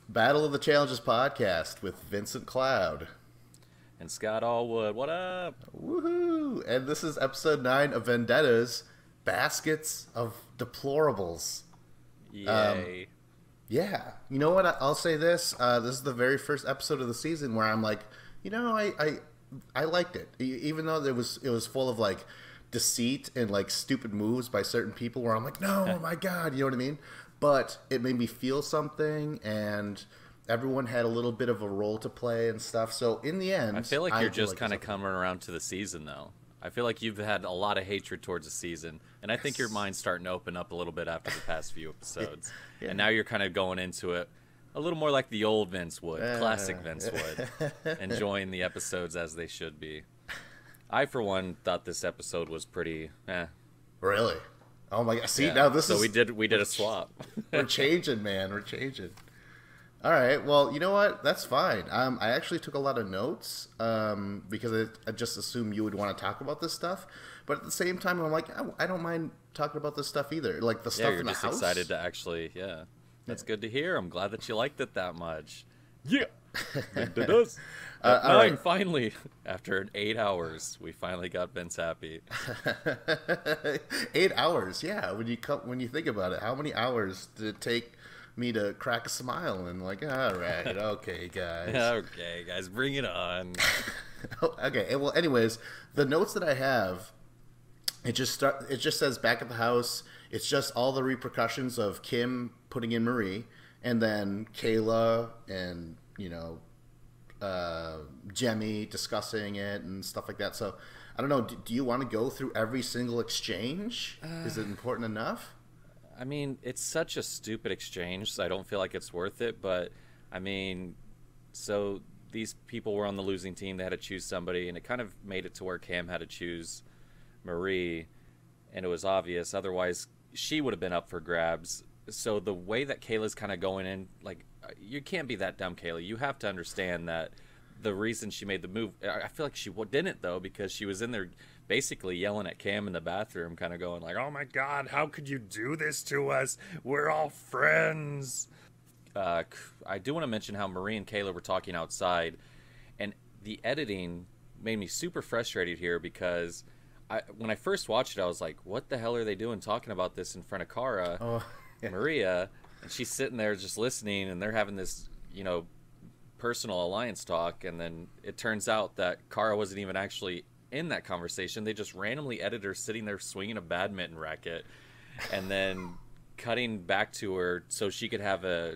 Battle of the Challenges podcast with Vincent Cloud. And Scott Allwood, what up? Woohoo! And this is episode 9 of Vendettas, Baskets of Deplorables. Yay. Yeah. You know what? I'll say this. This is the very first episode of the season where I'm like, you know, I liked it. Even though it was full of, like, deceit and, like, stupid moves by certain people where I'm like, no, oh my God, you know what I mean? But it made me feel something, and everyone had a little bit of a role to play and stuff. So in the end, I feel like you're just kind of coming around to the season, though. I feel like you've had a lot of hatred towards the season, and I think your mind's starting to open up a little bit after the past few episodes. Yeah. And now you're kind of going into it a little more like the old Vince would, classic Vince would, enjoying the episodes as they should be. I, for one, thought this episode was pretty, Really? Oh my God! See, yeah. now this so is we did a swap. We're changing, man. We're changing. All right. Well, you know what? That's fine. I actually took a lot of notes because I just assumed you would want to talk about this stuff. But at the same time, I'm like, I don't mind talking about this stuff either. Like the stuff you're in the just house. excited to actually, That's good to hear. I'm glad that you liked it that much. Yeah. It does. At 9, right. Finally, after 8 hours, we finally got Vince happy. 8 hours, yeah. When you think about it, how many hours did it take me to crack a smile and like, all right, okay, guys. Okay, guys, bring it on. Okay, well, anyways, the notes that I have, it just says back at the house. It's just all the repercussions of Kim putting in Marie, and then Kayla and Jemmy discussing it and stuff like that. So I don't know. Do you want to go through every single exchange? Is it important enough? I mean, it's such a stupid exchange, so I don't feel like it's worth it. But I mean, so these people were on the losing team. They had to choose somebody, and it kind of made it to where Cam had to choose Marie, and it was obvious. Otherwise, she would have been up for grabs. So the way that Kayla's kind of going in, like, you can't be that dumb, Kayla. You have to understand that the reason she made the move, I feel like she didn't, though, because she was in there basically yelling at Cam in the bathroom, kind of going like, oh my God, how could you do this to us? We're all friends. I do want to mention how Marie and Kayla were talking outside, and the editing made me super frustrated here because when I first watched it, I was like, what the hell are they doing talking about this in front of Cara? Oh. Yeah. Maria, and she's sitting there just listening, and they're having this, personal alliance talk, and then it turns out that Cara wasn't even actually in that conversation. They just randomly edited her sitting there swinging a badminton racket, and then cutting back to her so she could have a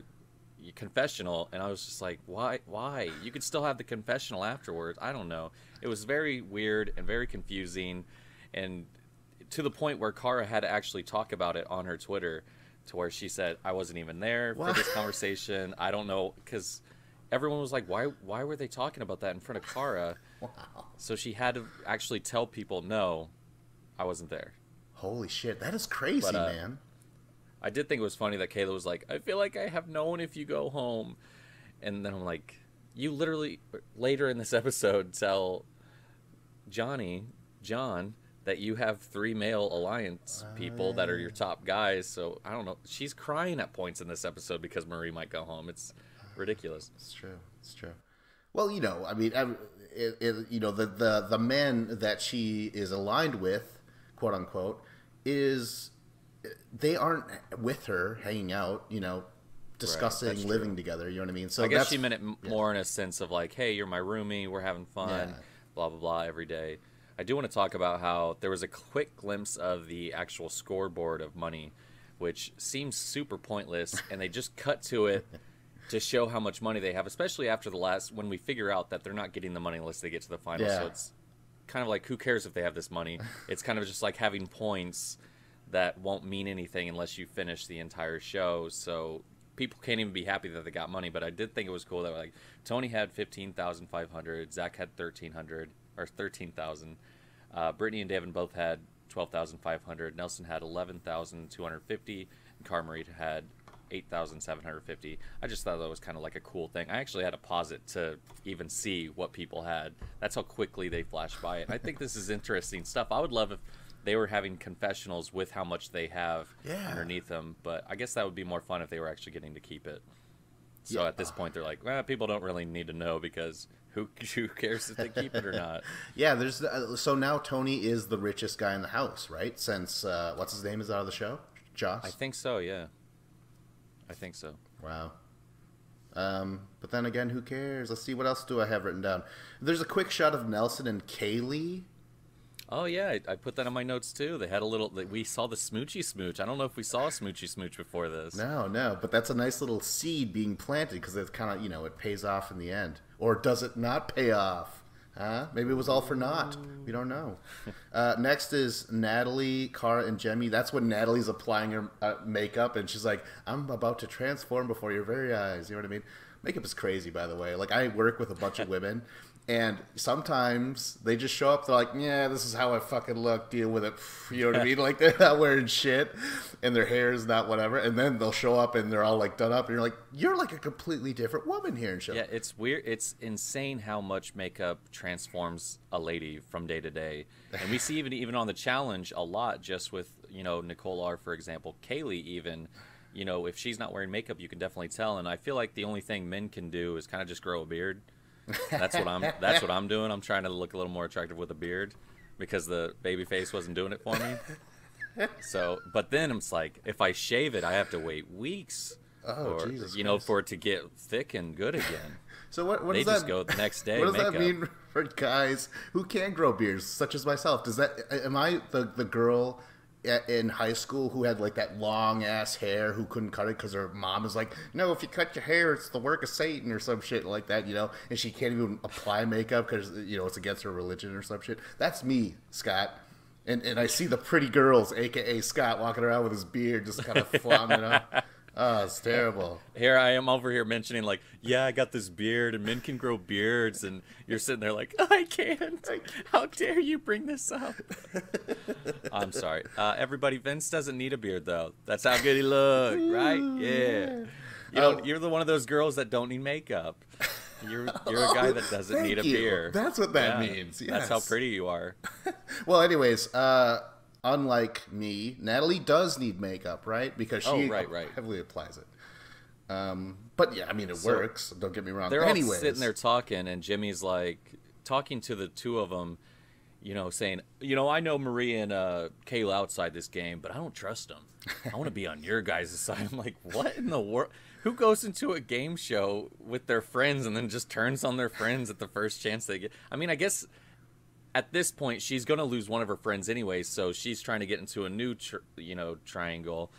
confessional, and I was just like, why? You could still have the confessional afterwards. I don't know. It was very weird and very confusing, and to the point where Cara had to actually talk about it on her Twitter, to where she said, I wasn't even there for this conversation. I don't know, because everyone was like, why were they talking about that in front of Cara? Wow. So she had to actually tell people, no, I wasn't there. Holy shit, that is crazy, man. I did think it was funny that Kayla was like, I feel like I have no one if you go home. And then I'm like, you literally, later in this episode, tell John, that you have 3 male alliance people that are your top guys. So I don't know. She's crying at points in this episode because Marie might go home. It's ridiculous. It's true. Well, I mean, the men that she is aligned with, quote unquote, they aren't with her hanging out, discussing right, living together. You know what I mean? So I guess she meant it more in a sense of like, hey, you're my roomie, we're having fun, blah blah blah every day. I do want to talk about how there was a quick glimpse of the actual scoreboard of money, which seems super pointless, and they just cut to it to show how much money they have, especially after when we figure out that they're not getting the money unless they get to the final. So it's kind of like, who cares if they have this money? It's kind of just like having points that won't mean anything unless you finish the entire show. So people can't even be happy that they got money. But I did think it was cool that like Tony had 15,500, Zach had 1,300 or 13,000. Brittany and Devin both had 12,500. Nelson had 11,250, and Carmery had 8,750. I just thought that was kind of like a cool thing. I actually had to pause it to even see what people had. That's how quickly they flashed by it. I think this is interesting stuff. I would love if they were having confessionals with how much they have underneath them, but I guess that would be more fun if they were actually getting to keep it. So at this point, they're like, well, people don't really need to know because who cares if they keep it or not? Yeah, there's so now Tony is the richest guy in the house, right? Since what's his name is out of the show, Joss. I think so. Yeah, I think so. Wow. But then again, who cares? Let's see, what else do I have written down? There's a quick shot of Nelson and Kaylee. Oh yeah, I put that on my notes too. They had a little. We saw the smoochy smooch. I don't know if we saw a smoochy smooch before this. No, but that's a nice little seed being planted because it's kind of, it pays off in the end, or does it not pay off? Huh? Maybe it was all for naught. We don't know. Next is Natalie, Cara, and Jemmy. That's when Natalie's applying her makeup, and she's like, "I'm about to transform before your very eyes." You know what I mean? Makeup is crazy, by the way. Like, I work with a bunch of women. And sometimes they just show up, they're like, yeah, this is how I fucking look, deal with it. You know what I mean? Like, they're not wearing shit, and their hair is not whatever. And then they'll show up, and they're all, like, done up. And you're like a completely different woman here. And shit. Yeah, it's weird. It's insane how much makeup transforms a lady from day to day. And we see even on the challenge a lot, just with, Nicole R., for example. Kaylee even, if she's not wearing makeup, you can definitely tell. And I feel like the only thing men can do is kind of just grow a beard. That's what I'm doing. I'm trying to look a little more attractive with a beard because the baby face wasn't doing it for me. So, but then it's like, if I shave it, I have to wait weeks, Jesus for it to get thick and good again. So what they does just that go the next day? What does makeup. that mean for guys who can grow beards, such as myself? Am I the girl in high school who had like that long ass hair who couldn't cut it because her mom is like, no, if you cut your hair, it's the work of Satan or some shit like that, and she can't even apply makeup because it's against her religion or some shit. That's me, Scott. And I see the pretty girls, aka Scott, walking around with his beard just kind of flaunting it up. Oh, it's terrible. Here I am over here mentioning like, yeah, I got this beard and men can grow beards, and you're sitting there like, I can't. How dare you bring this up? I'm sorry. Everybody, Vince doesn't need a beard though. That's how good he looked, right? Yeah. You're one of those girls that don't need makeup. You're a guy that doesn't need a beard. That's what that means. Yes. That's how pretty you are. Well, anyways, unlike me, Natalie does need makeup, right? Because she heavily applies it. But yeah, I mean, it works. Don't get me wrong. They're all sitting there talking, and Jimmy's like talking to the two of them, saying, I know Marie and Kayla outside this game, but I don't trust them. I want to be on your guys' side. I'm like, what in the world? Who goes into a game show with their friends and then just turns on their friends at the first chance they get? I mean, I guess at this point, she's going to lose one of her friends anyway, so she's trying to get into a new, triangle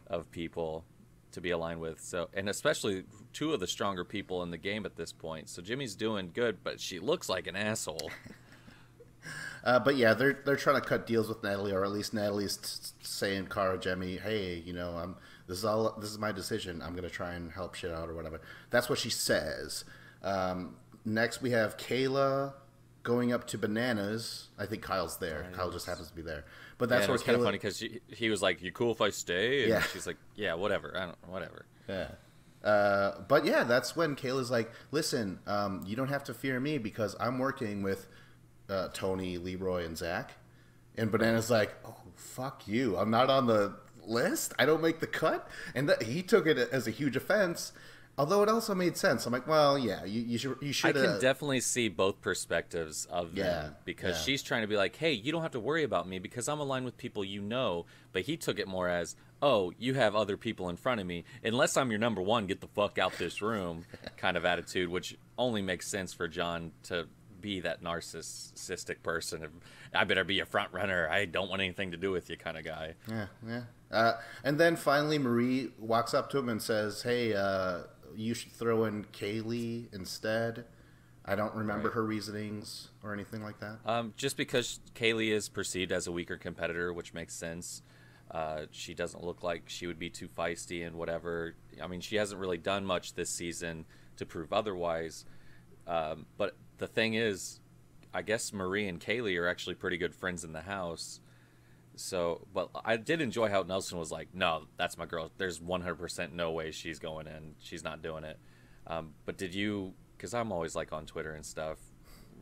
of people to be aligned with. So, and especially two of the stronger people in the game at this point. So Jimmy's doing good, but she looks like an asshole. But yeah, they're trying to cut deals with Natalie, or at least Natalie's saying, Cara, Jemmy, hey, this is my decision. I'm gonna try and help shit out or whatever. That's what she says. Next, we have Kayla going up to Bananas. I think Kyle's there. Nice. Kyle just happens to be there. But that's where it's kind of funny because he was like, "You cool if I stay?" And she's like, "Yeah, whatever. Whatever." Yeah. But yeah, that's when Kayla's like, "Listen, you don't have to fear me because I'm working with Tony, Leroy, and Zach." And Banana's like, "Oh, fuck you! I'm not on the list. I don't make the cut." And he took it as a huge offense. Although it also made sense. I'm like, well, yeah, you should. I can definitely see both perspectives of them because she's trying to be like, hey, you don't have to worry about me because I'm aligned with people But he took it more as, oh, you have other people in front of me. Unless I'm your number one, get the fuck out this room kind of attitude, which only makes sense for John to be that narcissistic person. I better be a front runner. I don't want anything to do with you kind of guy. Yeah. And then finally Marie walks up to him and says, hey, you should throw in Kaylee instead. I don't remember her reasonings or anything like that. Just because Kaylee is perceived as a weaker competitor, which makes sense. She doesn't look like she would be too feisty and whatever. I mean, she hasn't really done much this season to prove otherwise. But the thing is, I guess Marie and Kaylee are actually pretty good friends in the house. So, but I did enjoy how Nelson was like, no, that's my girl. There's 100% no way she's going in. She's not doing it. But did you, because I'm always like on Twitter and stuff,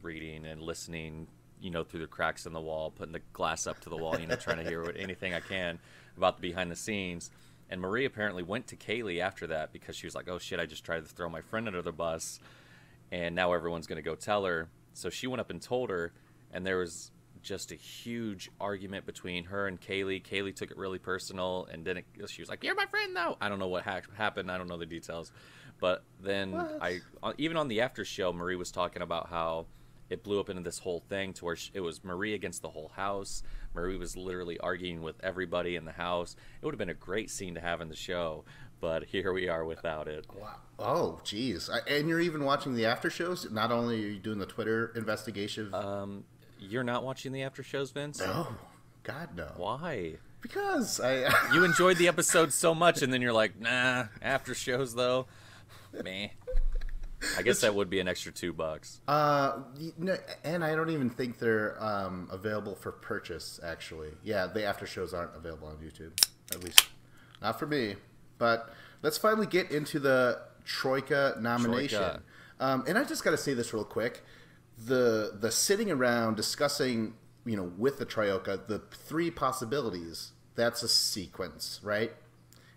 reading and listening, through the cracks in the wall, putting the glass up to the wall, trying to hear anything I can about the behind the scenes. And Marie apparently went to Kaylee after that because she was like, oh shit, I just tried to throw my friend under the bus, and now everyone's going to go tell her. So she went up and told her, and there was just a huge argument between her and Kaylee. Kaylee took it really personal, and then she was like, you're my friend now. I don't know what happened. I don't know the details. But then even on the after show, Marie was talking about how it blew up into this whole thing to where it was Marie against the whole house. Marie was literally arguing with everybody in the house. It would have been a great scene to have in the show, but here we are without it. Wow. Oh, geez. And you're even watching the after shows? Not only are you doing the Twitter investigation. You're not watching the after shows, Vince? No. God, no. Why? Because You enjoyed the episode so much, and then you're like, nah, after shows, though? Meh. I guess that would be an extra $2. No, and I don't even think they're available for purchase, actually. Yeah, the after shows aren't available on YouTube. At least not for me. But let's finally get into the Troika nomination. And I just got to say this real quick. The sitting around discussing, with the Troika, the 3 possibilities, that's a sequence, right?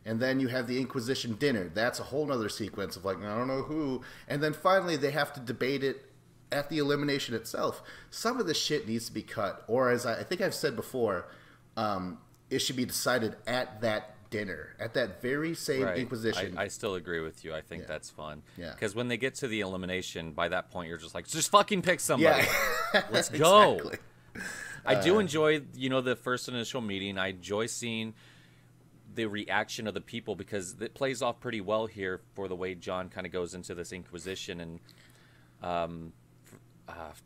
And then you have the Inquisition dinner. That's a whole nother sequence of like, I don't know who. And then finally they have to debate it at the elimination itself. Some of the shit needs to be cut. Or as I think I've said before, it should be decided at that dinner. At that very same Inquisition. I still agree with you. I think that's fun. Yeah. Because when they get to the elimination, by that point you're just like, just fucking pick somebody. Yeah. Let's go. Exactly. I do enjoy, the first initial meeting. I enjoy seeing the reaction of the people because it plays off pretty well here for the way John kind of goes into this Inquisition. And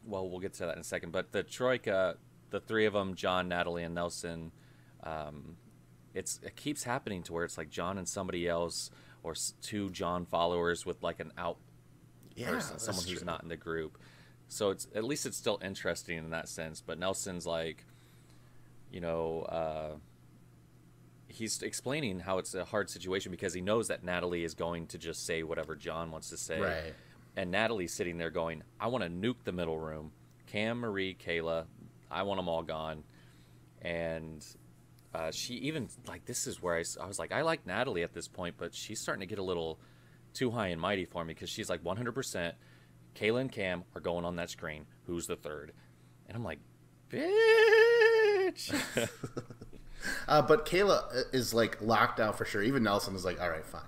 well, we'll get to that in a second. But the Troika, the 3 of them, John, Natalie, and Nelson, it keeps happening to where it's like John and somebody else, or 2 John followers with like an out person, someone who's not in the group. So it's at least it's still interesting in that sense. But Nelson's like, he's explaining how it's a hard situation because he knows that Natalie is going to just say whatever John wants to say. Right. And Natalie's sitting there going, I want to nuke the middle room. Cam, Marie, Kayla, I want them all gone. And she even, like, this is where I was like, I like Natalie at this point, but she's starting to get a little too high and mighty for me because she's like 100%. Kayla and Cam are going on that screen. Who's the third? And I'm like, bitch. But Kayla is like locked out for sure. Even Nelson is like, all right, fine,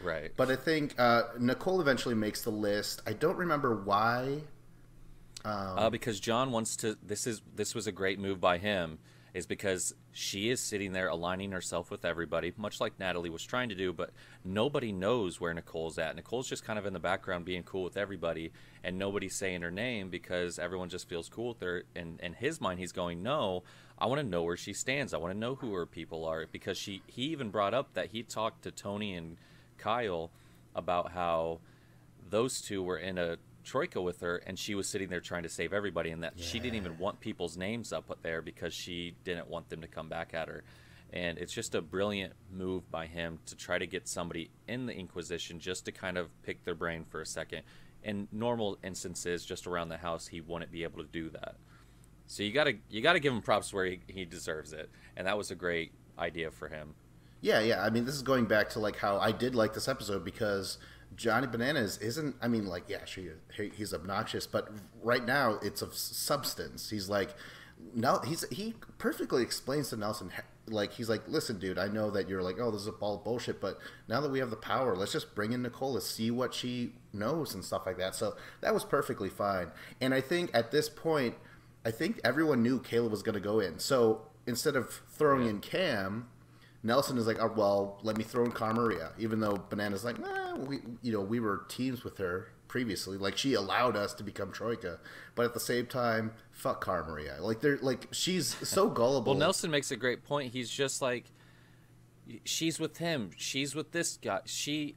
Right. But I think Nicole eventually makes the list. I don't remember why. Because John wants to. This was a great move by him. Is because she is sitting there aligning herself with everybody, much like Natalie was trying to do, but nobody knows where Nicole's at. Nicole's just kind of in the background being cool with everybody, and nobody's saying her name because everyone just feels cool with her. And in his mind, he's going, no, I want to know where she stands. I want to know who her people are, because he even brought up that he talked to Tony and Kyle about how those 2 were in a Troika with her, and she was sitting there trying to save everybody, and that she didn't even want people's names up there because she didn't want them to come back at her. And it's just a brilliant move by him to try to get somebody in the Inquisition just to kind of pick their brain for a second. In normal instances, just around the house, he wouldn't be able to do that. So you gotta give him props where he deserves it, and that was a great idea for him. Yeah. I mean, this is going back to like how I did like this episode because Johnny Bananas isn't, I mean, like, yeah, sure, he's obnoxious, but right now it's of substance. He's like, no, he perfectly explains to Nelson, like, he's like, listen, dude, I know that you're like, oh, this is all bullshit, but now that we have the power, let's just bring in Nicole, let's see what she knows and stuff like that. So that was perfectly fine. And I think at this point, I think everyone knew Kayla was going to go in. So instead of throwing in Cam, Nelson is like, oh, well, let me throw in Cara Maria, even though Banana's like, nah, we were teams with her previously. Like, she allowed us to become Troika, but at the same time, fuck Cara Maria. Like, they're like, she's so gullible. Well, Nelson makes a great point. He's just like, she's with him, she's with this guy. She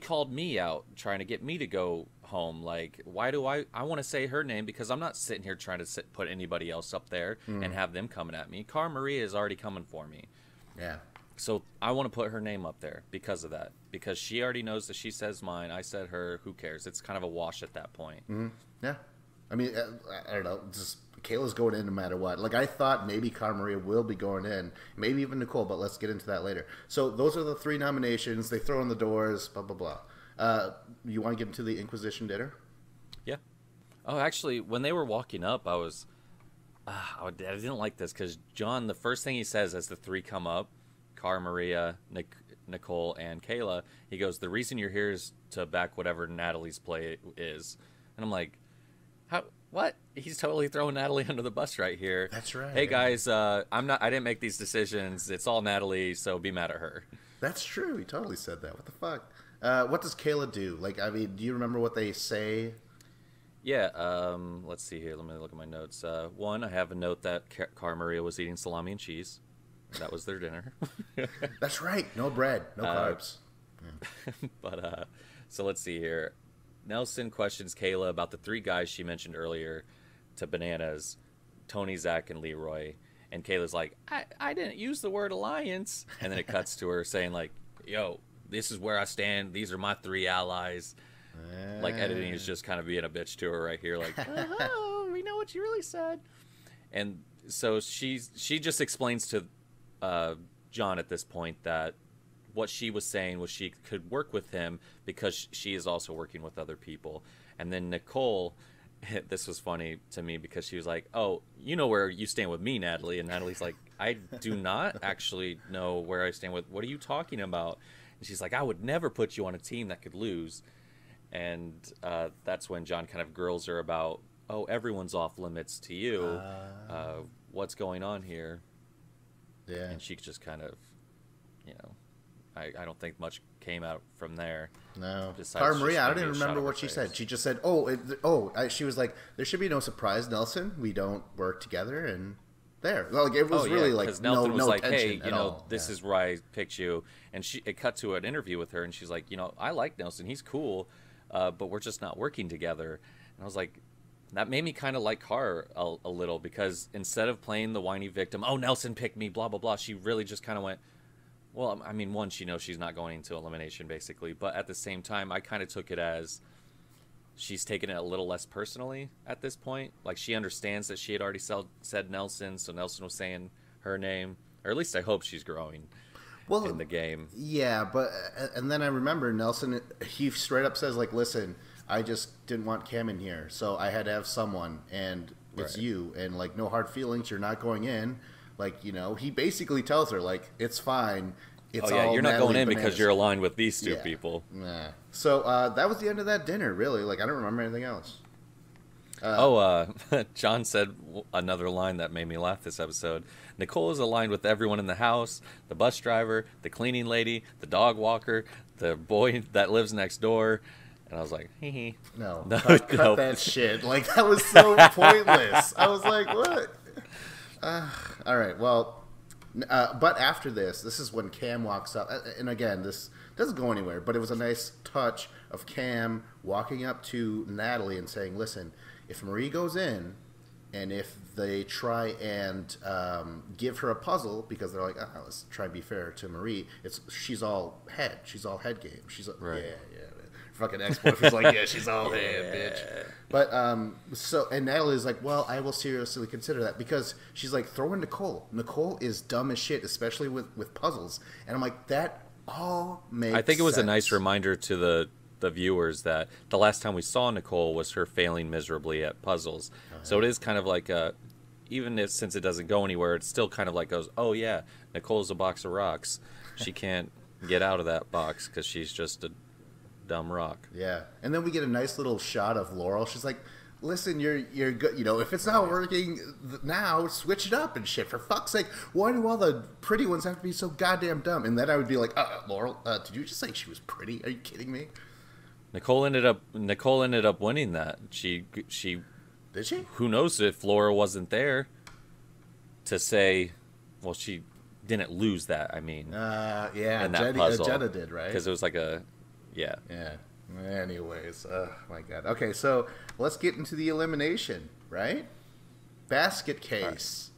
called me out trying to get me to go home. Like, why do I want to say her name? Because I'm not sitting here trying to put anybody else up there and have them coming at me. Cara Maria is already coming for me. Yeah. So I want to put her name up there because of that. Because she already knows that she says mine, I said her, who cares? It's kind of a wash at that point. Yeah. I mean, I don't know. Just Kayla's going in no matter what. Like, I thought maybe Cara Maria will be going in, maybe even Nicole, but let's get into that later. So those are the 3 nominations. They throw in the doors, blah, blah, blah. You want to get into the Inquisition dinner? Yeah. Oh, actually, when they were walking up, I didn't like this because John, the first thing he says as the 3 come up, Cara Maria, Nicole, and Kayla, he goes, the reason you're here is to back whatever Natalie's play is. And I'm like, how? What? He's totally throwing Natalie under the bus right here. That's right. Hey guys, I didn't make these decisions. It's all Natalie, so be mad at her. That's true. He totally said that. What the fuck? What does Kayla do? Like, I mean, do you remember what they say? Yeah, let's see here. Let me look at my notes. One, I have a note that Cara Maria was eating salami and cheese. That was their dinner. That's right. No bread, no carbs. Yeah. But, so let's see here. Nelson questions Kayla about the 3 guys she mentioned earlier to Bananas, Tony, Zach, and Leroy. And Kayla's like, I didn't use the word alliance. And then it cuts to her saying, like, yo, this is where I stand. These are my 3 allies. Like, editing is just kind of being a bitch to her right here. Like, oh, we know what you really said. And so she just explains to John at this point that what she was saying was she could work with him because she is also working with other people. And then Nicole, this was funny to me because she was like, oh, you know where you stand with me, Natalie. And Natalie's like, I do not actually know where I stand with. What are you talking about? And she's like, I would never put you on a team that could lose. And that's when John kind of grills her about, oh, everyone's off limits to you. What's going on here? Yeah. And she just kind of, you know, I don't think much came out from there. No. Cara Maria, I don't even remember what she said. She just said, she was like, there should be no surprise, Nelson. We don't work together, and there. Like, it was really like, because Nelson was like, hey, you know, all. this is where I picked you. And it cut to an interview with her, and she's like, you know, I like Nelson. He's cool, but we're just not working together. And I was like, that made me kind of like Cara a little, because instead of playing the whiny victim, oh, Nelson picked me, blah, blah, blah, she really just kind of went, well, I mean, one, she knows she's not going into elimination, basically. But at the same time, I kind of took it as she's taken it a little less personally at this point. Like, she understands that she had already said Nelson, so Nelson was saying her name. Or at least I hope she's growing in the game. Yeah, but and then I remember Nelson, he straight up says, like, listen, I just didn't want Cam in here, so I had to have someone, and it's you. And, like, no hard feelings, you're not going in. Like, you know, he basically tells her, like, it's fine. It's all you're not Natalie going in Bananas. because you're aligned with these 2 people. Nah. So that was the end of that dinner, really. Like, I don't remember anything else. John said another line that made me laugh this episode. Nicole is aligned with everyone in the house, the bus driver, the cleaning lady, the dog walker, the boy that lives next door. And I was like, hee hee. No, cut that shit. Like, that was so pointless. I was like, what? All right, well, but after this is when Cam walks up. And again, this doesn't go anywhere, but it was a nice touch of Cam walking up to Natalie and saying, listen, if Marie goes in, and if they try and give her a puzzle, because they're like, let's try and be fair to Marie, she's all head game. She's like, yeah. Fucking ex-boyfriend's like, yeah, she's all head, bitch. But and Natalie's like, well, I will seriously consider that, because she's like, throw in Nicole. Nicole is dumb as shit, especially with puzzles. And I'm like, that all makes sense. I think it was a nice reminder to the viewers that the last time we saw Nicole was her failing miserably at puzzles. So it is kind of like since it doesn't go anywhere, it still kind of like goes, oh yeah, Nicole's a box of rocks. She can't get out of that box because she's just a dumb rock. Yeah. And then we get a nice little shot of Laurel. She's like, listen, you're good. You know, if it's not working now, switch it up and shit. For fuck's sake, why do all the pretty ones have to be so goddamn dumb? And then I would be like, Laurel, did you just say she was pretty? Are you kidding me? Nicole ended up winning that. She did she? Who knows if Laura wasn't there to say, well, she didn't lose that. I mean, yeah, in that puzzle, Jenna did, right? Because it was like yeah. Anyways, oh my god. Okay, so let's get into the elimination, right? Basket case.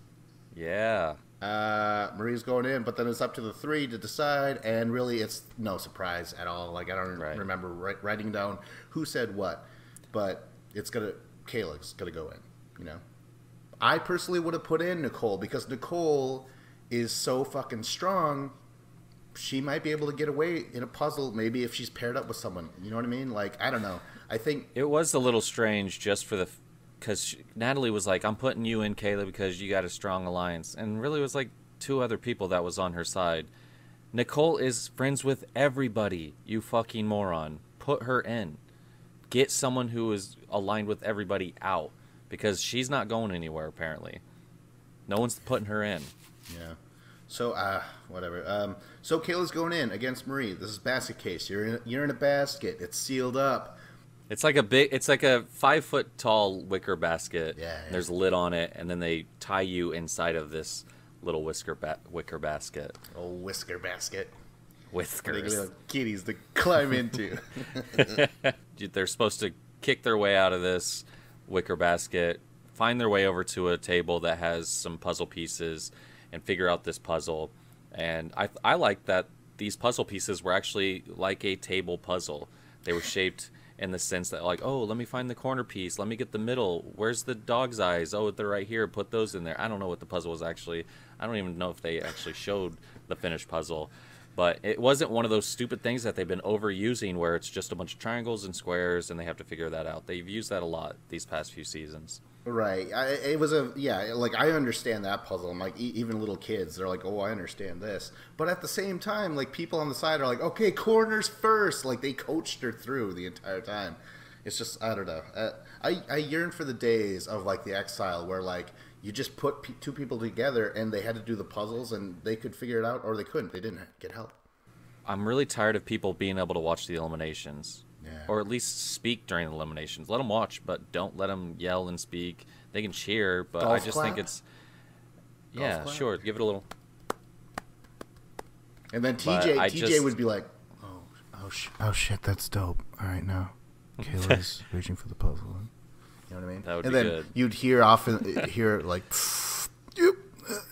Yeah. Marie's going in, but then it's up to the 3 to decide, and really it's no surprise at all. Like, I don't remember writing down who said what, but Kayla's gonna go in, you know? I personally would have put in Nicole because Nicole is so fucking strong. She might be able to get away in a puzzle, maybe if she's paired up with someone. You know what I mean? Like, I don't know. I think it was a little strange just for because Natalie was like, I'm putting you in, Kayla, because you got a strong alliance. And really it was like 2 other people that was on her side. Nicole is friends with everybody, you fucking moron. Put her in. Get someone who is aligned with everybody out. Because she's not going anywhere, apparently. No one's putting her in. Yeah. So, whatever. So Kayla's going in against Marie. This is basket case. You're in a basket. It's sealed up. It's like a 5-foot tall wicker basket. Yeah. There's a lid on it, and then they tie you inside of this little wicker basket. Oh, whisker basket. Whiskers. Like kitties to climb into. They're supposed to kick their way out of this wicker basket, find their way over to a table that has some puzzle pieces, and figure out this puzzle. And I like that these puzzle pieces were actually like a table puzzle. They were shaped in the sense that, like, oh, let me find the corner piece. Let me get the middle. Where's the dog's eyes? Oh, they're right here. Put those in there. I don't know what the puzzle was actually. I don't even know if they actually showed the finished puzzle. But it wasn't one of those stupid things that they've been overusing where it's just a bunch of triangles and squares and they have to figure that out. They've used that a lot these past few seasons. Right. Like, I understand that puzzle. I'm like, even little kids, they're like, oh, I understand this. But at the same time, like, people on the side are like, okay, corners first. Like, they coached her through the entire time. It's just, I don't know. I yearn for the days of, like, the Exile where, like, you just put 2 people together and they had to do the puzzles and they could figure it out or they couldn't. They didn't get help. I'm really tired of people being able to watch the eliminations. Yeah. Or at least speak during the eliminations. Let them watch, but don't let them yell and speak. They can cheer, but Golf I just clap? think it's... Golf Yeah, clap? sure. Give it a little... And then TJ would be like, oh shit, that's dope. All right, now Kayla's reaching for the puzzle. You know what I mean? That would and be then good. you'd hear like, yep,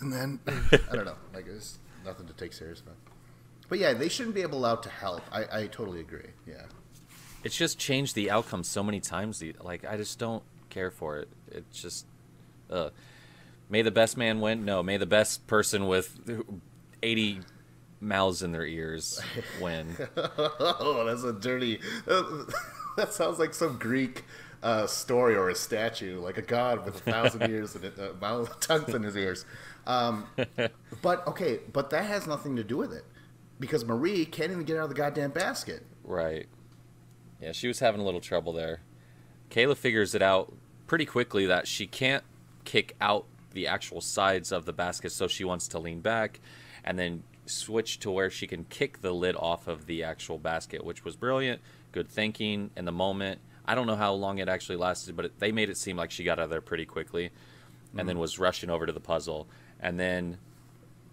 and then I don't know, like it's nothing to take serious about. But yeah, they shouldn't be allowed to help. I totally agree. Yeah, It's just changed the outcome so many times. Like, I just don't care for it. It's just... May the best man win? No, may the best person with 80 mouths in their ears win. Oh, that's a dirty... that sounds like some Greek story or a statue, like a god with 1,000 ears and tongues in his ears. But that has nothing to do with it. Because Marie can't even get out of the goddamn basket. Right. Yeah, she was having a little trouble there. Kayla figures it out pretty quickly that she can't kick out the actual sides of the basket, so she wants to lean back and then switch to where she can kick the lid off of the actual basket, which was brilliant. Good thinking in the moment. I don't know how long it actually lasted, but they made it seem like she got out of there pretty quickly and then was rushing over to the puzzle. And then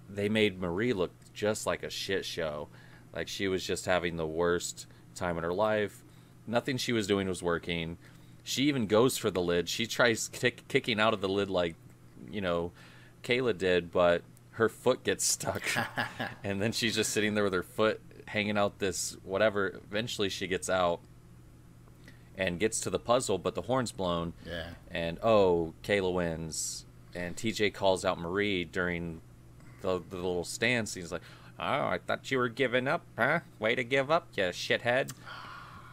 they made Marie look just like a shit show. Like, she was just having the worst time in her life. Nothing she was doing was working. She even goes for the lid. She tries kicking out of the lid like, Kayla did, but her foot gets stuck. And then she's just sitting there with her foot hanging out this whatever. Eventually she gets out and gets to the puzzle, but the horn's blown. Yeah. And, Kayla wins. And TJ calls out Marie during the little stance. He's like, oh, I thought you were giving up, huh? Way to give up, you shithead.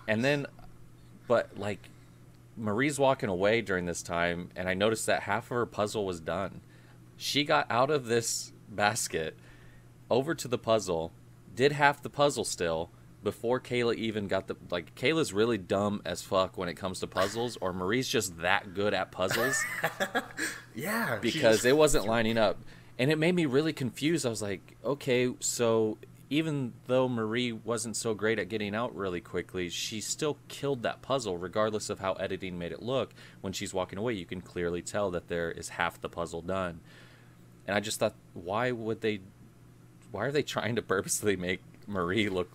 And then, but, like, Marie's walking away during this time, and I noticed that half of her puzzle was done. She got out of this basket, over to the puzzle, did half the puzzle still, before Kayla even got the... Like, Kayla's really dumb as fuck when it comes to puzzles, or Marie's just that good at puzzles. Yeah. Because it wasn't lining up. And it made me really confused. I was like, okay, so even though Marie wasn't so great at getting out really quickly, she still killed that puzzle, regardless of how editing made it look. When she's walking away, you can clearly tell that there is half the puzzle done. And I just thought, why are they trying to purposely make Marie look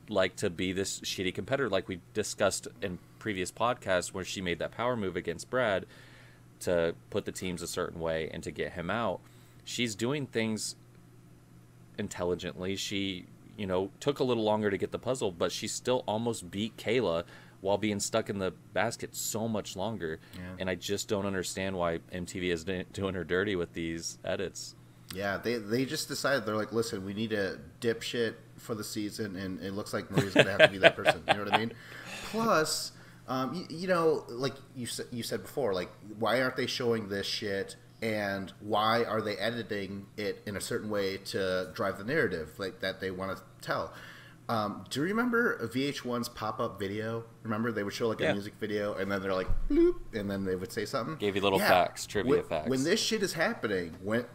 like to be this shitty competitor, like we discussed in previous podcasts where she made that power move against Brad to put the teams a certain way and to get him out. She's doing things intelligently. She, took a little longer to get the puzzle, but she still almost beat Kayla while being stuck in the basket so much longer. Yeah. And I just don't understand why MTV is doing her dirty with these edits. Yeah, they just decided, they're like, listen, we need a dipshit for the season, and it looks like Maria's going to have to be that person. You know what I mean? Plus, you know, like you said before, like, why aren't they showing this shit, and why are they editing it in a certain way to drive the narrative like that they want to tell? Do you remember VH1's pop-up video? Remember, they would show like a music video, and then they're like, bloop, and then they would say something? Gave you little facts, trivia facts. When this shit is happening, when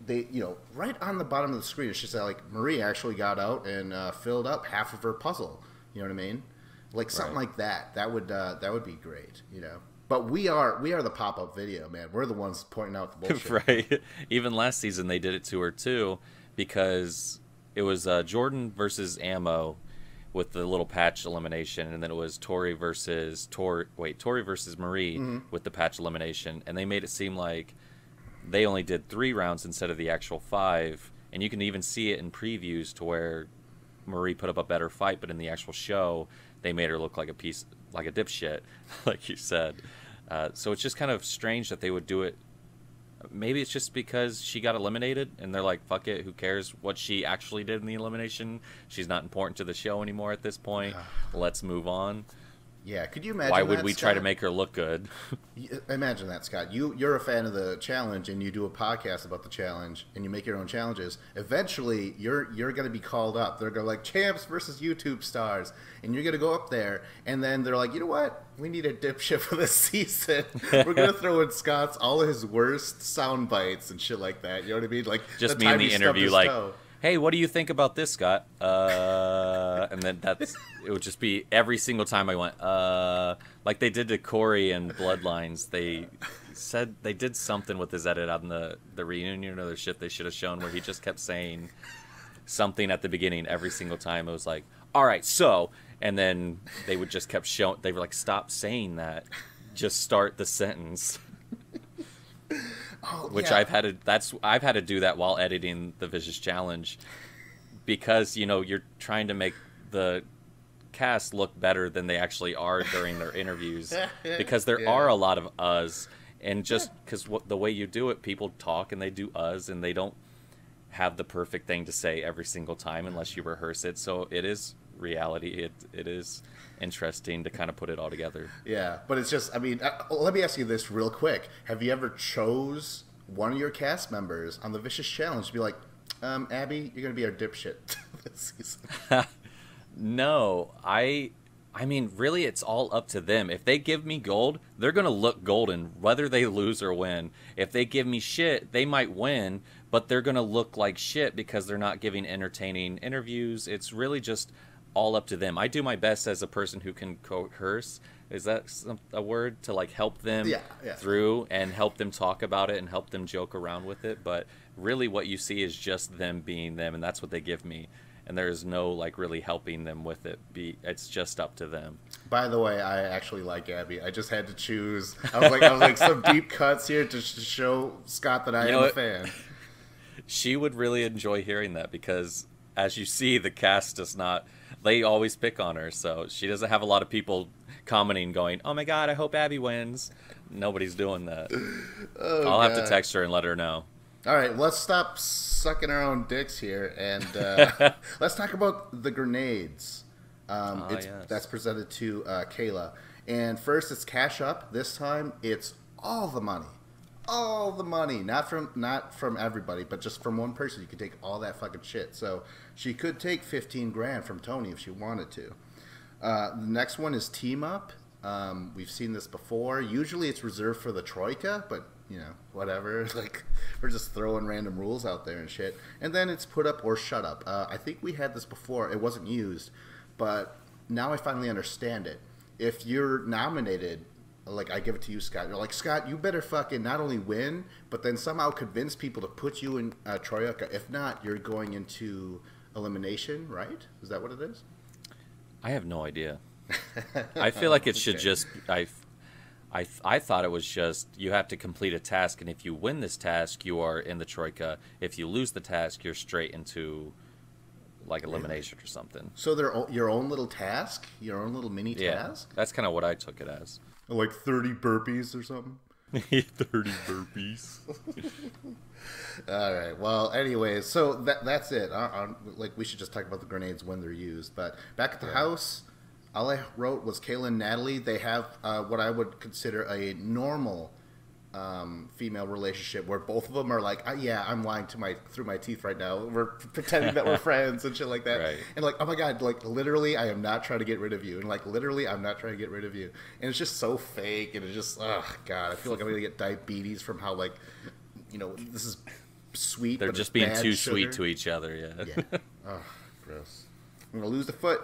they, you know, right on the bottom of the screen, it's just like, Marie actually got out and filled up half of her puzzle. You know what I mean? Like something like that. That would be great, you know. But we are the pop-up video, man. We're the ones pointing out the bullshit. Right. Even last season they did it to her too, because it was Jordan versus Ammo with the little patch elimination, and then it was Tori versus Marie with the patch elimination, and they made it seem like they only did 3 rounds instead of the actual 5, and you can even see it in previews to where Marie put up a better fight, but in the actual show they made her look like a dipshit, like you said. So it's just kind of strange that they would do it. Maybe it's just because she got eliminated and they're like, fuck it, who cares what she actually did in the elimination? She's not important to the show anymore at this point. Let's move on. Yeah, could you imagine Why would that, we Scott? try to make her look good? Imagine that, Scott. You're a fan of the challenge, and you do a podcast about the challenge, and you make your own challenges. Eventually, you're going to be called up. They're going to like, champs versus YouTube stars, and you're going to go up there, and then they're like, you know what? We need a dipshit for this season. We're going to throw in Scott's all of his worst sound bites and shit like that. You know what I mean? Like just the me in time the he stubbed interview, his like, toe. hey, what do you think about this, Scott? And then it would just be every single time I went, like they did to Corey and Bloodlines. They said they did something with his edit on the reunion or the shit they should have shown, where he just kept saying something at the beginning every single time. It was like, all right, so, and then they would just kept showing, they were like, stop saying that, just start the sentence. Which yeah. I've had to do that while editing the Vicious Challenge, because, you know, you're trying to make the cast look better than they actually are during their interviews, because there are a lot of us, and just because the way you do it, people talk and they do us, and they don't have the perfect thing to say every single time unless you rehearse it. So it is reality. It is interesting to kind of put it all together. Yeah, but it's just, I mean, let me ask you this real quick. Have you ever chose one of your cast members on the Vicious Challenge to be like, Abby, you're going to be our dipshit this season? No, I mean, really, it's all up to them. If they give me gold, they're going to look golden, whether they lose or win. If they give me shit, they might win, but they're going to look like shit because they're not giving entertaining interviews. It's really just all up to them. I do my best as a person who can coerce. Is that a word? To like help them through and help them talk about it and help them joke around with it. But really what you see is just them being them, and that's what they give me. And there's no like really helping them with it. It's just up to them. By the way, I actually like Abby. I just had to choose. I was like some deep cuts here to show Scott that I am a fan. She would really enjoy hearing that, because as you see, the cast does not, they always pick on her, so she doesn't have a lot of people commenting going, oh my god, I hope Abby wins. Nobody's doing that. I'll have to text her and let her know. All right, let's stop sucking our own dicks here, and let's talk about the grenades. Yes. That's presented to Kayla. And first, it's cash up. This time, it's all the money. All the money. Not from everybody, but just from one person. You can take all that fucking shit. So she could take 15 grand from Tony if she wanted to. The next one is team up. We've seen this before. Usually it's reserved for the Troika, but you know, whatever. Like, we're just throwing random rules out there and shit. And then it's put up or shut up. I think we had this before. It wasn't used, but now I finally understand it. If you're nominated, like I give it to you, Scott, you're like, Scott, you better fucking not only win, but then somehow convince people to put you in Troika. If not, you're going into elimination, right? Is that what it is? I have no idea. I feel like it should just... I thought it was just you have to complete a task, and if you win this task, you are in the Troika. If you lose the task, you're straight into like elimination or something. So they're your own little task, your own little mini Yeah, task. that's kind of what I took it as. Like 30 burpees or something. 30 burpees. All right. Well, anyways, so that's it. Like, we should just talk about the grenades when they're used. But back at the house, all I wrote was Kayla and Natalie. They have what I would consider a normal female relationship where both of them are like, yeah, I'm lying through my teeth right now. We're pretending that we're friends and shit like that. Right. And like, oh my God, like literally, I am not trying to get rid of you. And like, literally, I'm not trying to get rid of you. And it's just so fake. And it's just, oh God, I feel like I'm going to get diabetes from how, like, this is sweet. They're but just it's being bad too sugar. sweet to each other, yeah. Yeah. Oh, gross. I'm going to lose the foot.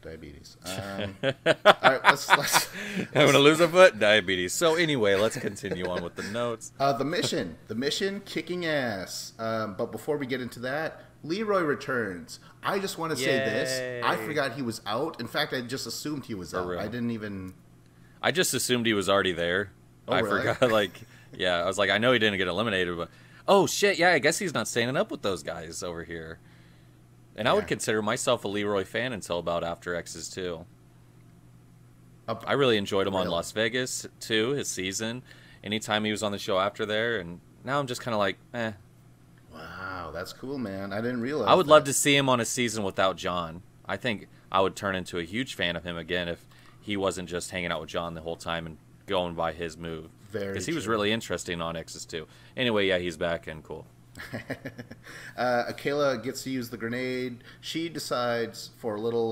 Diabetes. All right, let's I'm going to lose a foot? Diabetes. So anyway, let's continue on with the notes. The mission kicking ass. But before we get into that, Leroy returns. I just want to say this. I forgot he was out. In fact, I just assumed he was out. real. I didn't even... I just assumed he was already there. Oh, I really? forgot, like, yeah, I was like, I know he didn't get eliminated, but, oh shit, yeah, I guess he's not standing up with those guys over here. And I would consider myself a Leroy fan until about after X's 2. I really enjoyed him on Las Vegas, too, his season. Anytime he was on the show after there, and now I'm just kind of like, eh. Wow, that's cool, man. I didn't realize I would love to see him on a season without John. I think I would turn into a huge fan of him again if he wasn't just hanging out with John the whole time and going by his move. Because he was really interesting on X's 2. Anyway, yeah, he's back and cool. Kayla gets to use the grenade. She decides for a little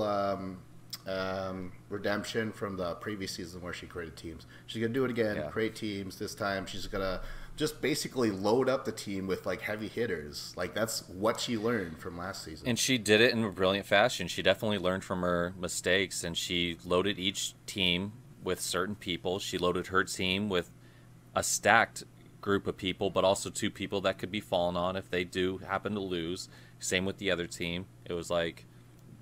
redemption from the previous season where she created teams. She's going to do it again, create teams. This time she's going to just basically load up the team with like heavy hitters. Like that's what she learned from last season. And she did it in a brilliant fashion. She definitely learned from her mistakes, and she loaded each team with certain people. She loaded her team with a stacked group of people, but also 2 people that could be fallen on if they do happen to lose. Same with the other team. It was like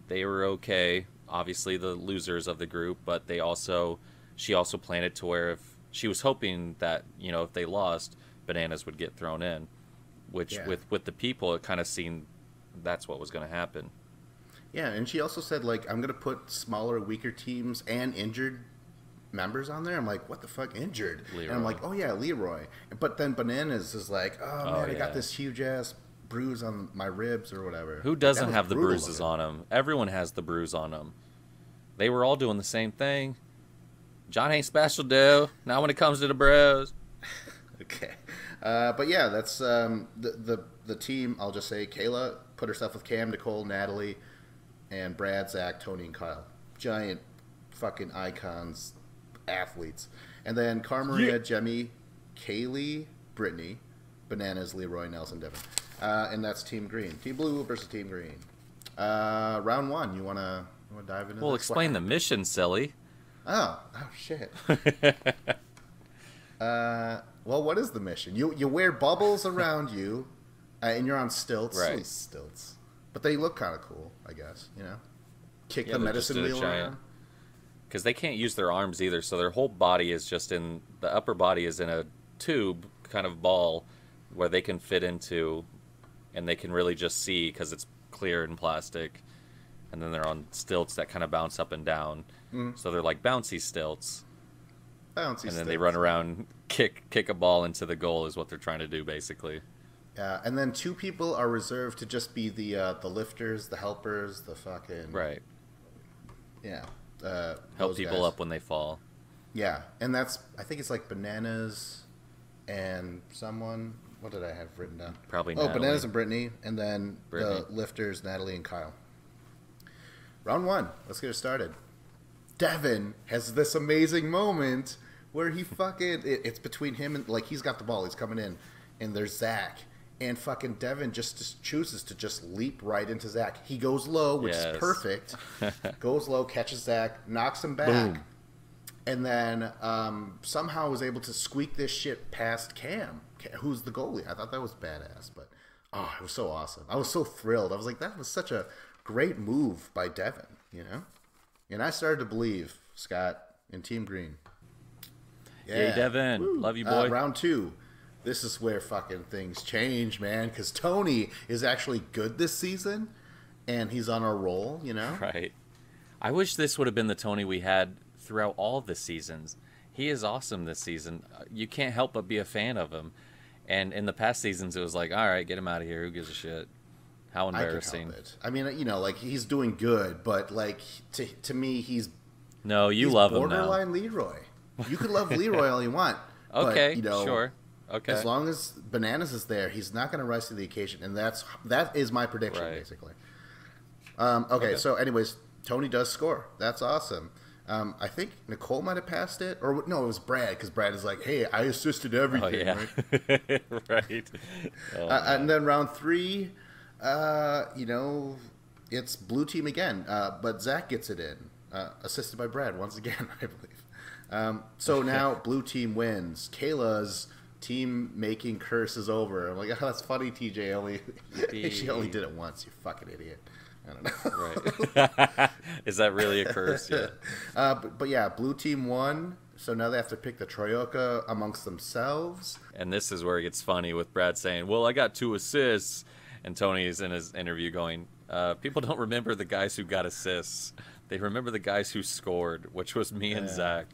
they were okay, obviously the losers of the group, but she also planned it to where if she was hoping that, if they lost, bananas would get thrown in, which with the people, it kind of seemed that's what was going to happen. Yeah, and she also said, like, I'm going to put smaller, weaker teams and injured members on there. I'm like, what the fuck, injured? Leroy. And I'm like, oh yeah, Leroy. But then Bananas is like, oh man, I got this huge ass bruise on my ribs or whatever. Who doesn't have the bruises on them? Everyone has the bruise on them. They were all doing the same thing. John ain't special, dude. Not when it comes to the bros. Okay. But yeah, that's the team. I'll just say Kayla put herself with Cam, Nicole, Natalie, and Brad, Zach, Tony, and Kyle. Giant fucking icons, athletes. And then Carmaria, Jemmy, Kaylee, Brittany, Bananas, Leroy, Nelson, Devin. And that's Team Green. Team Blue versus Team Green. Round 1. You wanna dive into Well, this? explain the mission, silly. Oh shit. Well, what is the mission? You wear bubbles around you, and you're on stilts. Right. Silly stilts. But they look kind of cool, I guess, Kick the medicine wheel around. Because they can't use their arms either, so their whole body is just the upper body is in a tube kind of ball where they can fit into, and they can really just see because it's clear and plastic. And then they're on stilts that kind of bounce up and down. So they're like bouncy stilts. And then they run around, kick a ball into the goal is what they're trying to do, basically. Yeah, and then 2 people are reserved to just be the lifters, the helpers, the fucking... Right. Yeah. Help people up when they fall. Yeah, and that's... I think it's like Bananas and someone... What did I have written down? Probably Natalie. Bananas and Brittany, and then Brittany. The lifters, Natalie and Kyle. Round 1. Let's get it started. Devin has this amazing moment where he fucking... It's between him and... Like, he's got the ball. He's coming in. And there's Zach. And fucking Devin just chooses to just leap right into Zach. He goes low, which is perfect. Goes low, catches Zach, knocks him back. Boom. And then somehow was able to squeak this shit past Cam, who's the goalie. I thought that was badass. But, it was so awesome. I was so thrilled. I was like, that was such a great move by Devin, And I started to believe, Scott, in Team Green. Yeah. Hey, Devin. Woo. Love you, boy. Round 2. This is where fucking things change, man, because Tony is actually good this season, and he's on a roll, Right. I wish this would have been the Tony we had throughout all the seasons. He is awesome this season. You can't help but be a fan of him. And in the past seasons, it was like, all right, get him out of here. Who gives a shit? How embarrassing. I can help it. I mean, like, he's doing good, but, like, to me, he's... No, you love him now. Borderline Leroy. You could love Leroy all you want. Okay, but, sure. Okay. As long as Bananas is there, he's not going to rise to the occasion. And that is my prediction, basically. Okay, so anyways, Tony does score. That's awesome. I think Nicole might have passed it. Or, no, it was Brad, because Brad is like, hey, I assisted everything, right? Right. And then round 3, it's blue team again. But Zach gets it in, assisted by Brad once again, I believe. So now blue team wins. Kayla's team-making curse is over. I'm like, oh, that's funny, TJ. She only did it once, you fucking idiot. I don't know. Right. Is that really a curse? Yeah. But yeah, blue team won. So now they have to pick the Troika amongst themselves. And this is where it gets funny with Brad saying, well, I got 2 assists. And Tony's in his interview going, people don't remember the guys who got assists. They remember the guys who scored, which was me and Zach.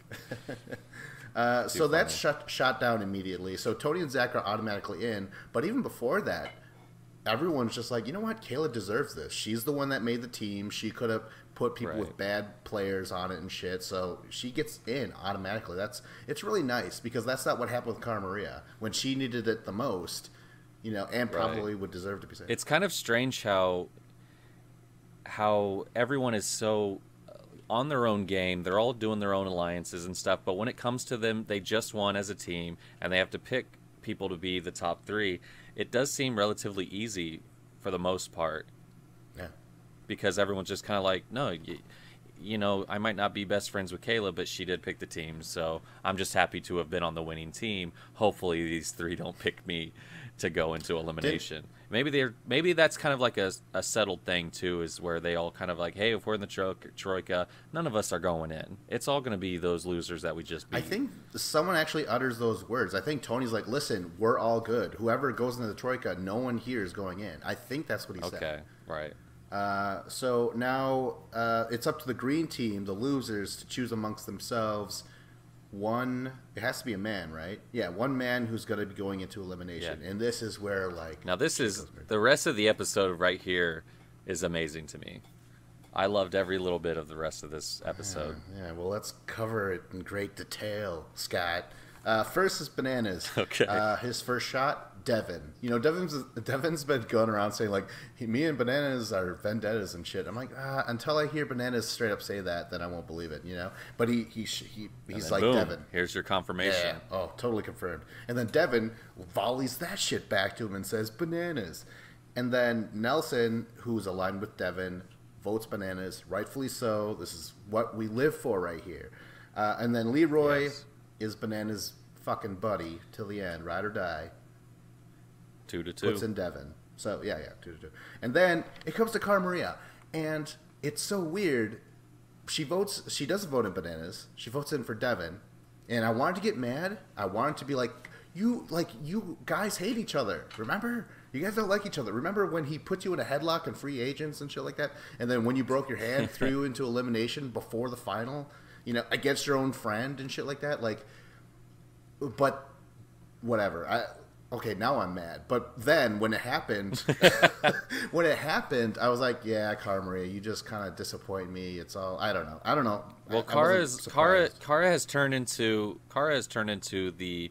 So that's shot down immediately. So Tony and Zach are automatically in. But even before that, everyone's just like, you know what? Kayla deserves this. She's the one that made the team. She could have put people with bad players on it and shit. So she gets in automatically. It's really nice because that's not what happened with Cara Maria when she needed it the most, and probably would deserve to be saved. It's kind of strange how everyone is so on their own game. They're all doing their own alliances and stuff. But when it comes to them, they just won as a team and they have to pick people to be the top 3. It does seem relatively easy for the most part. Yeah. Because everyone's just kind of like, no, I might not be best friends with Kayla, but she did pick the team. So I'm just happy to have been on the winning team. Hopefully these 3 don't pick me to go into elimination. Maybe that's kind of like a settled thing too, is where they all kind of like, hey, if we're in the Troika, none of us are going in. It's all going to be those losers that we just beat. I think someone actually utters those words. I think Tony's like, listen, we're all good. Whoever goes into the Troika, no one here is going in. I think that's what he said. Okay, right. So now it's up to the green team, the losers, to choose amongst themselves it has to be a man, right? Yeah, one man who's going to be going into elimination. Yeah. And this is where, like... Now, the rest of the episode right here is amazing to me. I loved every little bit of the rest of this episode. Yeah, well, let's cover it in great detail, Scott. First is Bananas. Okay. His first shot, Devin. Devin's been going around saying, like, me and Bananas are vendettas and shit. I'm like, until I hear Bananas straight up say that, then I won't believe it, But he's like, boom, Devin. Here's your confirmation. Yeah. Oh, totally confirmed. And then Devin volleys that shit back to him and says, Bananas. And then Nelson, who's aligned with Devin, votes Bananas, rightfully so. This is what we live for right here. And then Leroy is Bananas' fucking buddy till the end, ride or die. 2-2. Puts in Devin. So, yeah, 2-2. And then it comes to Cara Maria. And it's so weird. She doesn't vote in Bananas. She votes in for Devin. And I wanted to get mad. I wanted to be like, you guys hate each other. Remember? You guys don't like each other. Remember when he put you in a headlock and free agents and shit like that? And then when you broke your hand, threw you into elimination before the final, against your own friend and shit like that? Like, but whatever. Okay, now I'm mad. But then when it happened, I was like, yeah, Cara Maria, you just kind of disappoint me. It's all, I don't know. Well, Cara has turned into the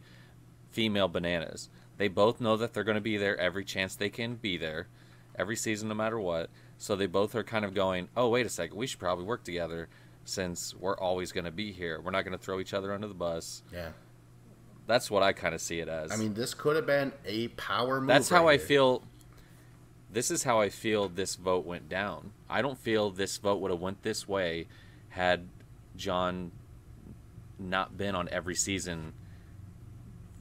female Bananas. They both know that they're going to be there every chance they can be there, every season, no matter what. So they both are kind of going, oh, wait a second, we should probably work together since we're always going to be here. We're not going to throw each other under the bus. Yeah. That's what I kind of see it as. I mean, this could have been a power move. That's how I feel. This is how I feel this vote went down. I don't feel this vote would have went this way had John not been on every season.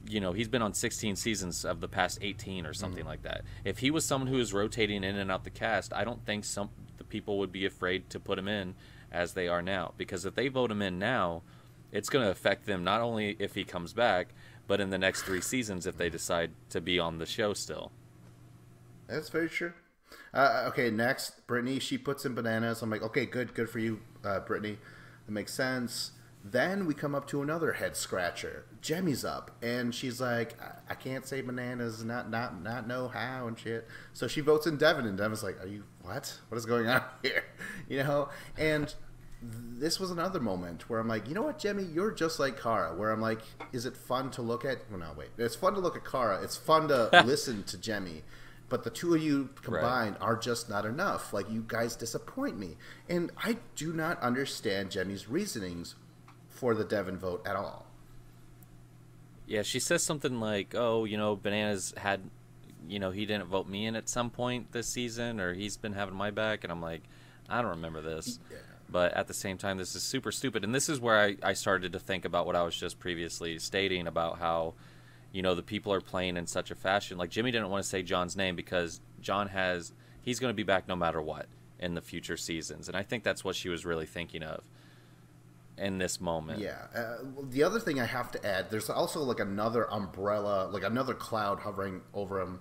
He's been on 16 seasons of the past 18 or something like that. If he was someone who was rotating in and out the cast, I don't think the people would be afraid to put him in as they are now. Because if they vote him in now, it's going to affect them not only if he comes back, but in the next 3 seasons if they decide to be on the show still. That's very true. Okay, next, Brittany, she puts in bananas. I'm like, okay, good for you, Brittany. That makes sense. Then we come up to another head scratcher. Jemmy's up, and she's like, I can't say bananas, not know how and shit. So she votes in Devin, and Devin's like, are you, what? What is going on here? You know? And this was another moment where I'm like, you know what, Jemmy, you're just like Kara. Where I'm like, is it fun to look at? Well, no, wait. It's fun to look at Kara. It's fun to listen to Jemmy. But the two of you combined are just not enough. Like, you guys disappoint me. And I do not understand Jemmy's reasonings for the Devin vote at all. Yeah, she says something like, oh, Bananas had, he didn't vote me in at some point this season, or he's been having my back. And I'm like, I don't remember this. Yeah. But at the same time, this is super stupid. And this is where I started to think about what I was just previously stating about how, the people are playing in such a fashion. Like, Jimmy didn't want to say John's name because he's going to be back no matter what in the future seasons. And I think that's what she was really thinking of in this moment. Yeah. The other thing I have to add, there's also like another umbrella, like another cloud hovering over him.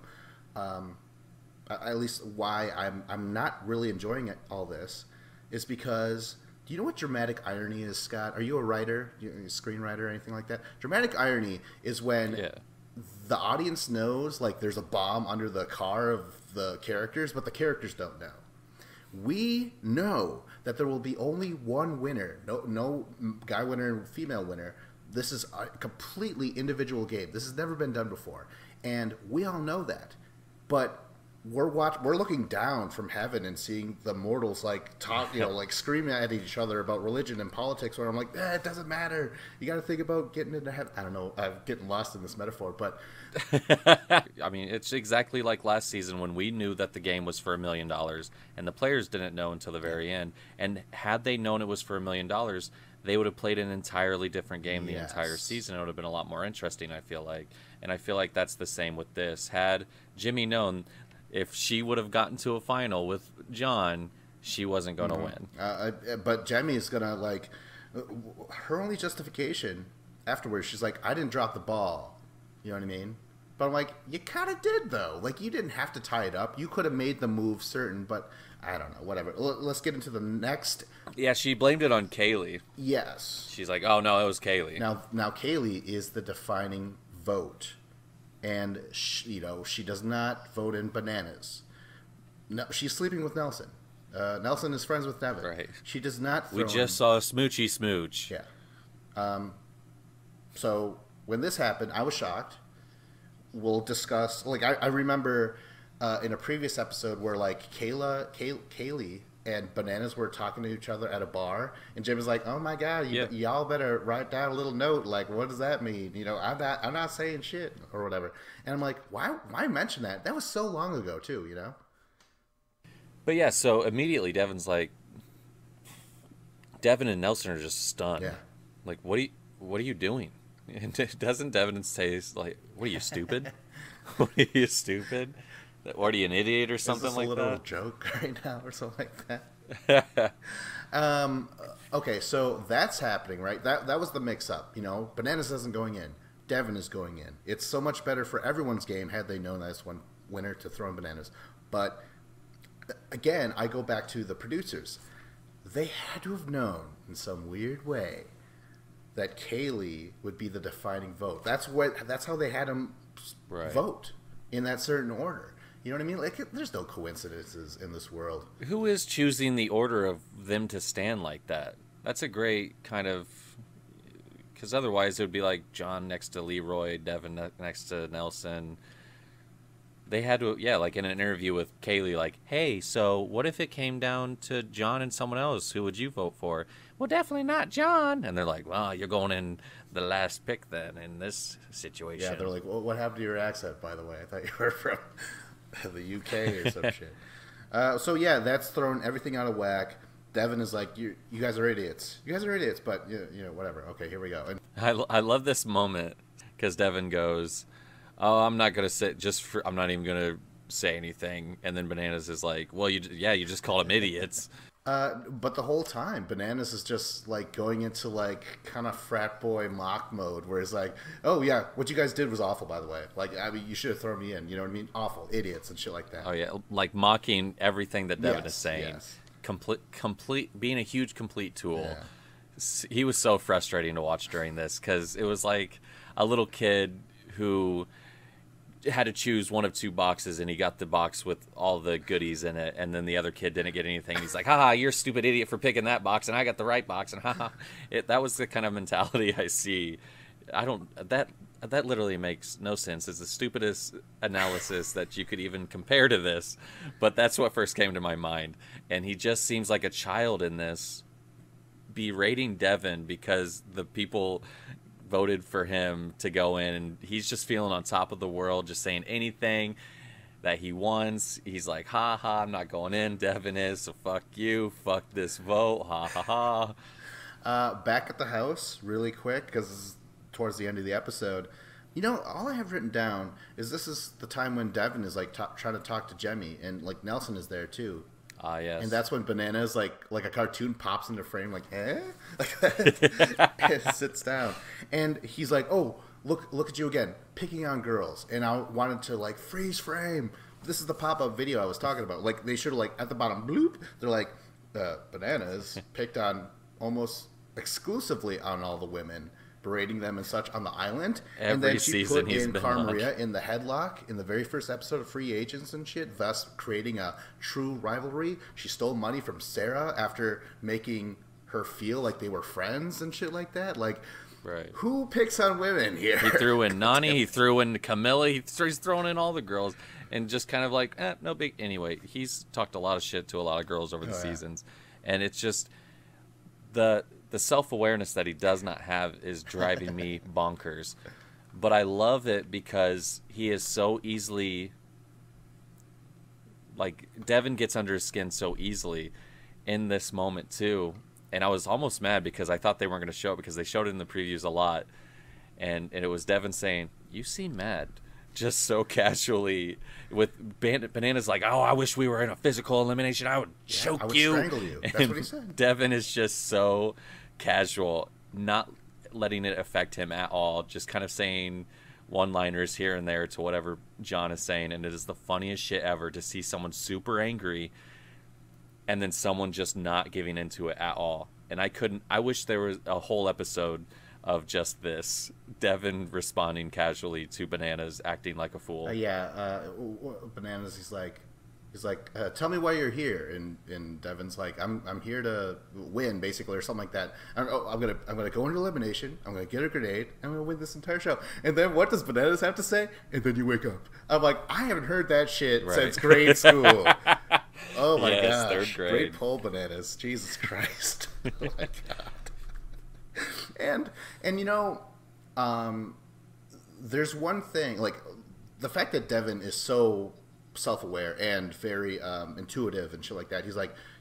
At least why I'm not really enjoying all this is because, do you know what dramatic irony is, Scott? Are you a writer? You a screenwriter or anything like that? Dramatic irony is when the audience knows like there's a bomb under the car of the characters, but the characters don't know. We know that there will be only one winner, no guy winner and female winner. This is a completely individual game. This has never been done before, and we all know that. But we're looking down from heaven and seeing the mortals like talk, like screaming at each other about religion and politics. Where I'm like, it doesn't matter. You got to think about getting into heaven. I don't know. I'm getting lost in this metaphor, but I mean, it's exactly like last season when we knew that the game was for $1 million, and the players didn't know until the very end. And had they known it was for $1 million, they would have played an entirely different game the entire season. It would have been a lot more interesting, I feel like. And I feel like that's the same with this. Had Jimmy known, if she would have gotten to a final with John, she wasn't going to win. But Jemmie is going to, like, her only justification afterwards, she's like, I didn't drop the ball. You know what I mean? But I'm like, you kind of did, though. Like, you didn't have to tie it up. You could have made the move certain, but I don't know, whatever. Let's get into the next. Yeah, she blamed it on Kaylee. Yes. She's like, oh, no, it was Kaylee. Now Kaylee is the defining vote. And, she does not vote in bananas. No, she's sleeping with Nelson. Nelson is friends with Devin. Right. She does not We just saw a smoochy smooch. Yeah. So, when this happened, I was shocked. We'll discuss... Like, I remember in a previous episode where, like, Kaylee and Bananas were talking to each other at a bar, and Jim was like, "Oh my God, y'all better write down a little note. Like, what does that mean? I'm not saying shit or whatever." And I'm like, why mention that? That was so long ago too, But yeah, so immediately Devin's like, Devin and Nelson are just stunned. Yeah. Like, what are you doing? And doesn't Devin say, like, "What are you, stupid? What are you, stupid? Or are you an idiot or something like that?" Is this a little joke right now or something like that? Okay, so that's happening, right? That was the mix-up, Bananas isn't going in. Devin is going in. It's so much better for everyone's game had they known that's one winner to throw in Bananas. But, again, I go back to the producers. They had to have known in some weird way that Kaylee would be the defining vote. That's how they had him vote in that certain order. You know what I mean? Like, there's no coincidences in this world. Who is choosing the order of them to stand like that? That's a great kind of... Because otherwise it would be like John next to Leroy, Devin next to Nelson. They had to, like in an interview with Kaylee, like, "Hey, so what if it came down to John and someone else? Who would you vote for?" "Well, definitely not John." And they're like, "Well, you're going in the last pick then in this situation." Yeah, they're like, "Well, what happened to your accent, by the way? I thought you were from the UK or some shit." So yeah, that's thrown everything out of whack. Devin is like, "You guys are idiots. You guys are idiots." But whatever. Okay, here we go. And I love this moment because Devin goes, "Oh, I'm not gonna say I'm not even gonna say anything." And then Bananas is like, "Well, you just call them idiots." But the whole time, Bananas is just like going into like kind of frat boy mock mode, where it's like, "Oh yeah, what you guys did was awful, by the way. Like, I mean, you should have thrown me in. You know what I mean? Awful, idiots and shit like that." Oh yeah, like mocking everything that Devin is saying. Yes. Complete, being a huge complete tool. Yeah. He was so frustrating to watch during this because it was like a little kid who had to choose one of two boxes, and he got the box with all the goodies in it, and then the other kid didn't get anything. He's like, haha, you're a stupid idiot for picking that box, and I got the right box, and haha. That was the kind of mentality I see. That literally makes no sense. It's the stupidest analysis that you could even compare to this, but that's what first came to my mind. And he just seems like a child in this, berating Devin because the people voted for him to go in, and he's just feeling on top of the world, just saying anything that he wants. He's like, ha ha, I'm not going in, Devin is, so fuck you, fuck this vote, ha ha ha. Back at the house, really quick, because towards the end of the episode, you know, all I have written down is this is the time when Devin is like trying to talk to Jemmy, and like Nelson is there too. Ah, yes. And that's when Bananas, like a cartoon, pops into frame, like, eh? Like, sits down. And he's like, oh, look at you again, picking on girls. And I wanted to, like, freeze frame. This is the pop-up video I was talking about. Like, they should have, like, at the bottom, bloop, they're like, Bananas picked on almost exclusively on all the women, berating them and such on the island. Every and then she season put he's in been Cara on. Maria in the headlock in the very first episode of Free Agents and shit, thus creating a true rivalry. She stole money from Sarah after making her feel like they were friends and shit like that. Like, right. Who picks on women here? He threw in Nani, he threw in Camilla, he's throwing in all the girls, and just kind of like, no big. Anyway, he's talked a lot of shit to a lot of girls over the seasons, and it's just the self-awareness that he does not have is driving me bonkers. But I love it because he is so easily, like, Devin gets under his skin so easily in this moment too. And I was almost mad because I thought they weren't going to show it, because they showed it in the previews a lot. And it was Devin saying, "You seem mad." Just so casually, with Bananas like, "Oh, I wish we were in a physical elimination. I would choke I would you." strangle you. That's what he said. Devin is just so casual, not letting it affect him at all, just kind of saying one-liners here and there to whatever John is saying, and it is the funniest shit ever to see someone super angry and then someone just not giving into it at all. And I wish there was a whole episode of just this, Devin responding casually to Bananas acting like a fool. Bananas, he's like, tell me why you're here, and Devin's like, I'm here to win, basically, or something like that. I'm gonna go into elimination. I'm gonna get a grenade. I'm gonna win this entire show. And then what does Bananas have to say? And then you wake up. I'm like, I haven't heard that shit since grade school. Oh my gosh, third grade. Great pull, Bananas. Jesus Christ. Oh my god. And you know, there's one thing, like the fact that Devin is so self-aware and very intuitive and shit like that.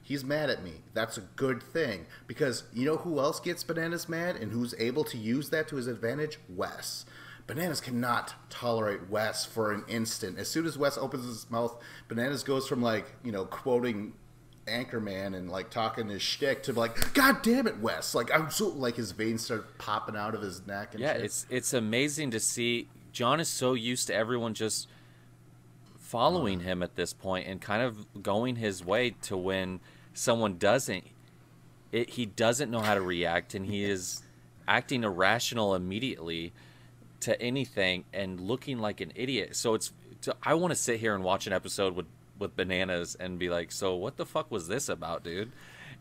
He's mad at me. That's a good thing, because you know who else gets Bananas mad and who's able to use that to his advantage? Wes. Bananas cannot tolerate Wes for an instant. As soon as Wes opens his mouth, Bananas goes from, like, you know, quoting Anchorman and like talking his shtick to like, God damn it, Wes! Like, I'm so, like, his veins start popping out of his neck and shit. It's amazing to see. John is so used to everyone just following him at this point and kind of going his way, to when someone doesn't, he doesn't know how to react, and he is acting irrational immediately to anything and looking like an idiot. So I want to sit here and watch an episode with Bananas and be like, so what the fuck was this about, dude?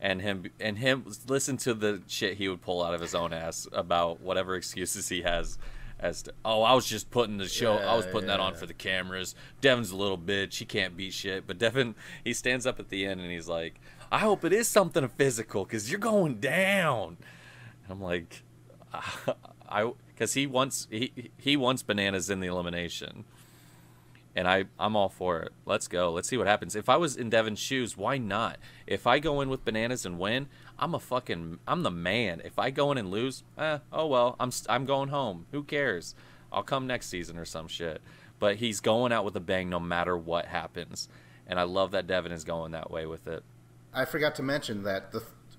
And him listen to the shit he would pull out of his own ass about whatever excuses he has as to, oh, I was just putting the show, I was putting that on for the cameras. Devin's a little bitch, he can't beat shit. But Devin, he stands up at the end and he's like, I hope it is something physical, because you're going down. And I'm like, because he wants Bananas in the elimination, and I'm all for it. Let's go. Let's see what happens. If I was in Devin's shoes, why not? If I go in with Bananas and win, I'm the man. If I go in and lose, oh well, I'm going home. Who cares? I'll come next season or some shit. But he's going out with a bang no matter what happens, and I love that Devin is going that way with it. I forgot to mention that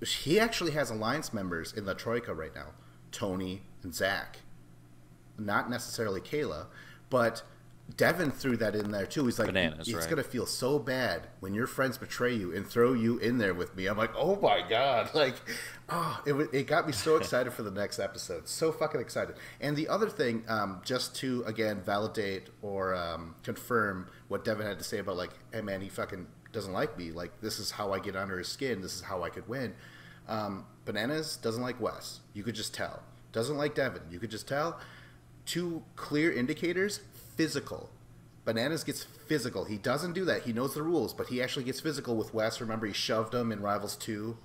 he actually has alliance members in the Troika right now. Tony and Zach. Not necessarily Kayla, but Devin threw that in there too. He's like, Bananas, it's right. going to feel so bad when your friends betray you and throw you in there with me. I'm like, oh my God. Like, it got me so excited for the next episode. So fucking excited. And the other thing, just to, again, validate or confirm what Devin had to say about, like, hey man, he fucking doesn't like me. Like, this is how I get under his skin. This is how I could win. Bananas doesn't like Wes. You could just tell. Doesn't like Devin. You could just tell. Two clear indicators. Physical. Bananas gets physical. He doesn't do that. He knows the rules, but he actually gets physical with Wes. Remember, he shoved him in Rivals 2.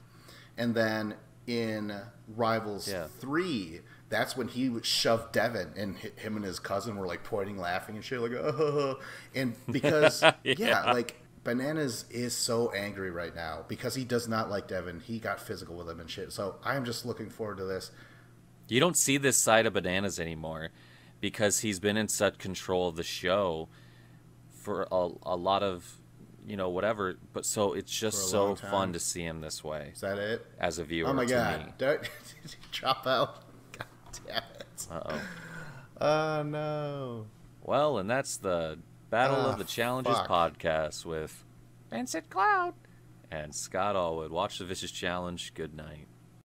And then in Rivals 3, that's when he shoved Devin, and him and his cousin were like pointing, laughing and shit, like, oh. And because, like, Bananas is so angry right now because he does not like Devin. He got physical with him and shit. So I'm just looking forward to this. You don't see this side of Bananas anymore because he's been in such control of the show for a lot of, whatever. But so it's just so fun to see him this way. Is that it? As a viewer, oh my God. me. Did he drop out? God damn it. Uh-oh. Oh, no. Well, and that's the Battle of the Challenges podcast with Vincent Cloud and Scott Allwood. Watch the Vicious Challenge. Good night.